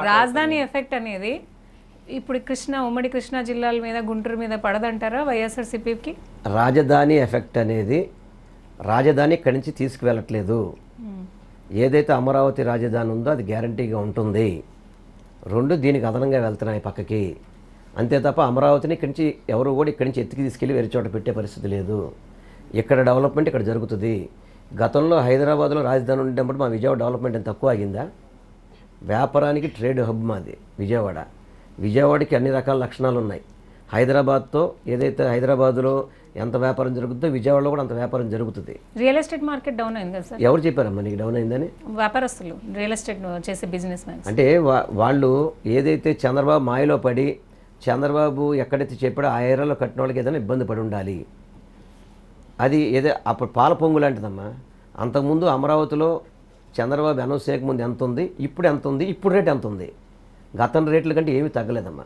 రాజధాని ఎఫెక్ట్ అనేది ఇప్పుడు ఉమ్మడి కృష్ణా జిల్లాల మీద గుంటూరు మీద పడదంటారా వైఎస్ఆర్సీపీకి? రాజధాని ఎఫెక్ట్ అనేది రాజధాని ఇక్కడి నుంచి తీసుకువెళ్ళట్లేదు. ఏదైతే అమరావతి రాజధాని ఉందో అది గ్యారంటీగా ఉంటుంది. రెండు దీనికి అదనంగా వెళ్తున్నాయి పక్కకి. అంతే తప్ప అమరావతిని ఇక్కడి నుంచి ఎవరు కూడా ఇక్కడి నుంచి ఎత్తికి తీసుకెళ్ళి వేరే చోట పెట్టే పరిస్థితి లేదు. ఇక్కడ డెవలప్మెంట్ ఇక్కడ జరుగుతుంది. గతంలో హైదరాబాద్లో రాజధాని ఉండేటప్పుడు మా విజయవాడ డెవలప్మెంట్ ఎంత తక్కువ ఆగిందా? వ్యాపారానికి ట్రేడ్ హబ్ మాది విజయవాడకి అన్ని రకాల లక్షణాలు ఉన్నాయి. హైదరాబాద్తో ఏదైతే హైదరాబాద్లో ఎంత వ్యాపారం జరుగుతుందో విజయవాడలో కూడా అంత వ్యాపారం జరుగుతుంది. రియల్ ఎస్టేట్ మార్కెట్ డౌన్ అయింది కదా సార్? ఎవరు చెప్పారమ్మా నీకు డౌన్ అయిందని? వ్యాపారస్తులు, రియల్ ఎస్టేట్ చేసే బిజినెస్ మ్యాన్స్. అంటే వాళ్ళు ఏదైతే చంద్రబాబు మాయలో పడి చంద్రబాబు ఎక్కడైతే చెప్పాడో ఆ ఏరియాలో కట్టిన వాళ్ళకి ఏదైనా ఇబ్బంది పడి ఉండాలి. అది ఏదో అప్పుడు పాల పొంగు లాంటిదమ్మా. అంతకుముందు అమరావతిలో చంద్రబాబు అనౌన్స్ చేయకముందు ఎంత ఉంది, ఇప్పుడు ఎంత ఉంది, ఇప్పుడు రేట్ ఎంత ఉంది? గతం రేట్ల కంటే ఏమీ తగ్గలేదమ్మా.